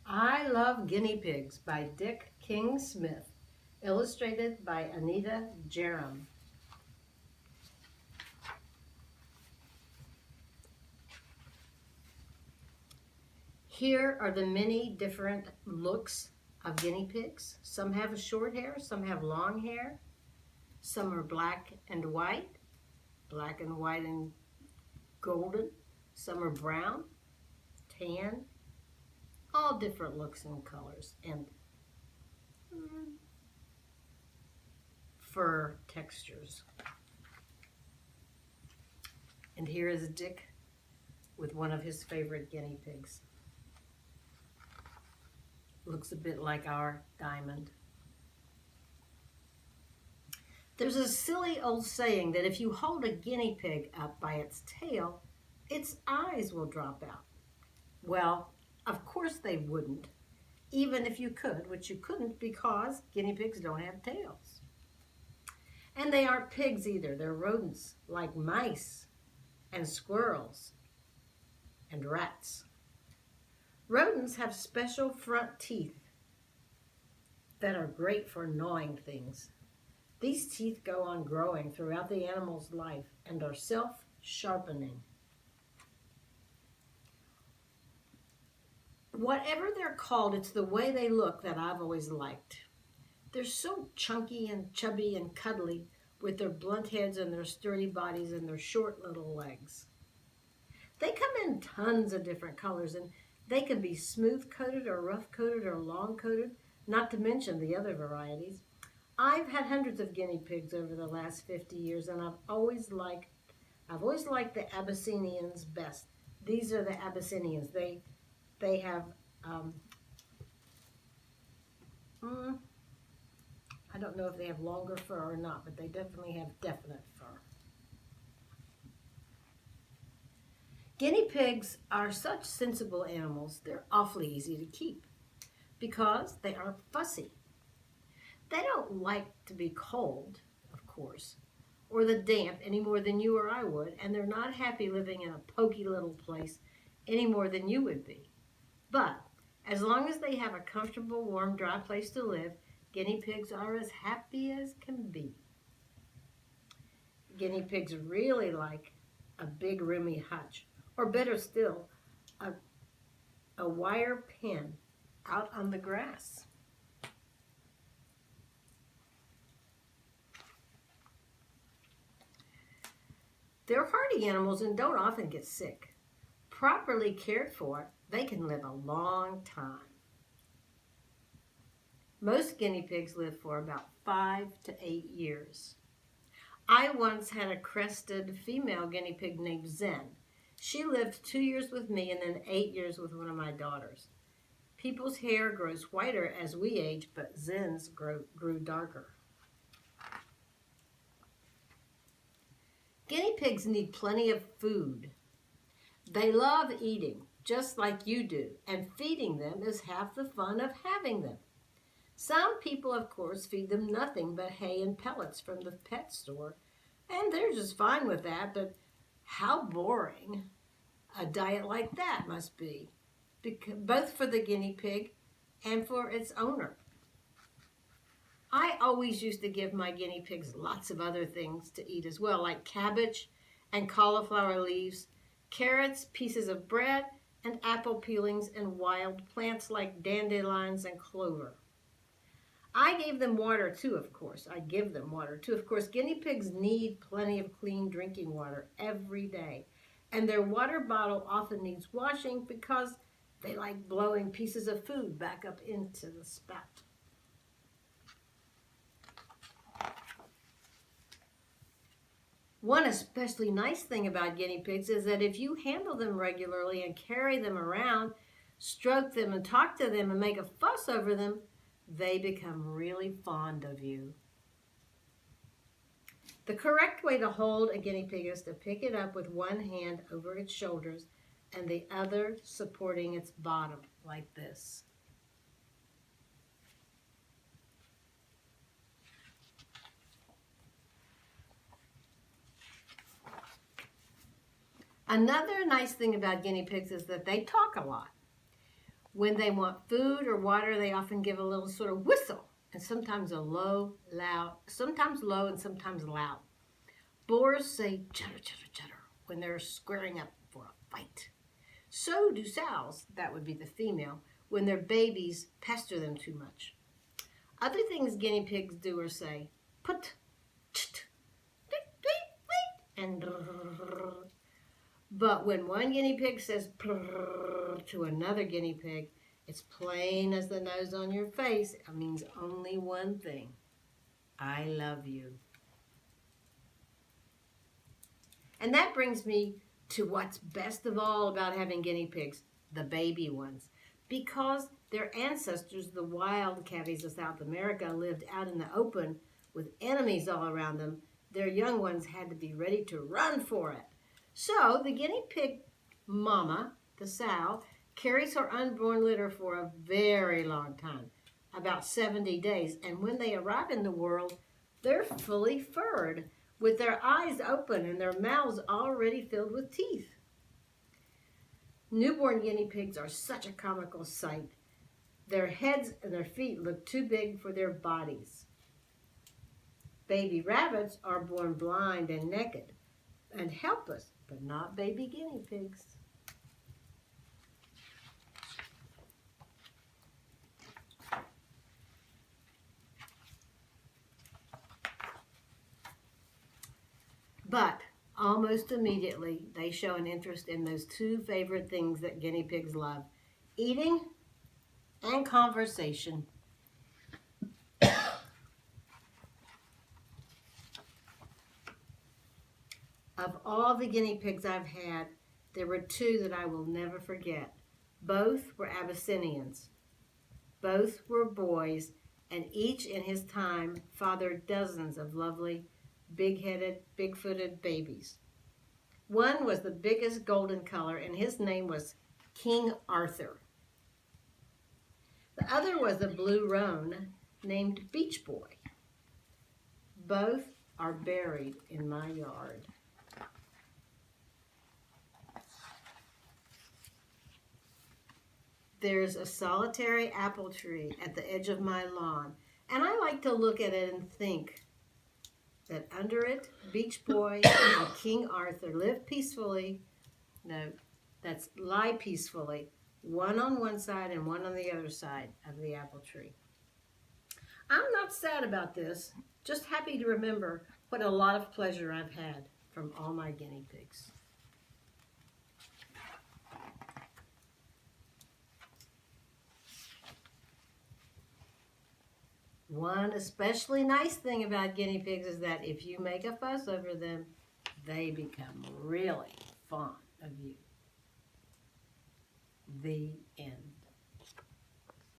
I Love Guinea Pigs by Dick King Smith, illustrated by Anita Jerem. Here are the many different looks of guinea pigs. Some have short hair, some have long hair, some are black and white and golden, some are brown, tan, all different looks and colors and fur textures. And here is Dick with one of his favorite guinea pigs. Looks a bit like our Diamond. There's a silly old saying that if you hold a guinea pig up by its tail, its eyes will drop out. Well, of course they wouldn't, even if you could, which you couldn't because guinea pigs don't have tails. And they aren't pigs either. They're rodents like mice and squirrels and rats. Rodents have special front teeth that are great for gnawing things. These teeth go on growing throughout the animal's life and are self-sharpening. Whatever they're called, it's the way they look that I've always liked. They're so chunky and chubby and cuddly with their blunt heads and their sturdy bodies and their short little legs. They come in tons of different colors, and they can be smooth-coated or rough-coated or long-coated, not to mention the other varieties. I've had hundreds of guinea pigs over the last 50 years, and I've always liked the Abyssinians best. These are the Abyssinians. They have I don't know if they have longer fur or not, but they definitely have definite fur. Guinea pigs are such sensible animals. They're awfully easy to keep because they aren't fussy. They don't like to be cold, of course, or the damp any more than you or I would, and they're not happy living in a poky little place any more than you would be. But as long as they have a comfortable, warm, dry place to live, guinea pigs are as happy as can be. Guinea pigs really like a big, roomy hutch, or better still, a wire pen out on the grass. They're hardy animals and don't often get sick. Properly cared for, they can live a long time. Most guinea pigs live for about 5 to 8 years. I once had a crested female guinea pig named Zen. She lived 2 years with me and then 8 years with one of my daughters. People's hair grows whiter as we age, but Zen's grew darker. Guinea pigs need plenty of food. They love eating, just like you do, and feeding them is half the fun of having them. Some people, of course, feed them nothing but hay and pellets from the pet store, and they're just fine with that, but how boring a diet like that must be, both for the guinea pig and for its owner. I always used to give my guinea pigs lots of other things to eat as well, like cabbage and cauliflower leaves, carrots, pieces of bread, and apple peelings and wild plants like dandelions and clover. I gave them water too, of course. I give them water too. Of course, guinea pigs need plenty of clean drinking water every day, and their water bottle often needs washing because they like blowing pieces of food back up into the spout. One especially nice thing about guinea pigs is that if you handle them regularly and carry them around, stroke them and talk to them and make a fuss over them, they become really fond of you. The correct way to hold a guinea pig is to pick it up with one hand over its shoulders and the other supporting its bottom like this. Another nice thing about guinea pigs is that they talk a lot. When they want food or water, they often give a little sort of whistle, and sometimes a sometimes low and sometimes loud. Boars say chutter, chutter, chutter when they're squaring up for a fight. So do sows, that would be the female, when their babies pester them too much. Other things guinea pigs do or say, put, cht, tweet, tweet, tweet, and drrr. But when one guinea pig says prrr to another guinea pig, it's plain as the nose on your face. It means only one thing. I love you. And that brings me to what's best of all about having guinea pigs, the baby ones. Because their ancestors, the wild cavies of South America, lived out in the open with enemies all around them, their young ones had to be ready to run for it. So the guinea pig mama, the sow, carries her unborn litter for a very long time, about 70 days. And when they arrive in the world, they're fully furred, with their eyes open and their mouths already filled with teeth. Newborn guinea pigs are such a comical sight. Their heads and their feet look too big for their bodies. Baby rabbits are born blind and naked and helpless, but not baby guinea pigs. But almost immediately, they show an interest in those two favorite things that guinea pigs love, eating and conversation. Of all the guinea pigs I've had, there were two that I will never forget. Both were Abyssinians. Both were boys, and each in his time fathered dozens of lovely, big-headed, big-footed babies. One was the biggest golden color, and his name was King Arthur. The other was a blue roan named Beach Boy. Both are buried in my yard. There's a solitary apple tree at the edge of my lawn, and I like to look at it and think that under it, Beach Boy and King Arthur live peacefully. No, that's lie peacefully, one on one side and one on the other side of the apple tree. I'm not sad about this, just happy to remember what a lot of pleasure I've had from all my guinea pigs. One especially nice thing about guinea pigs is that if you make a fuss over them, they become really fond of you. The end.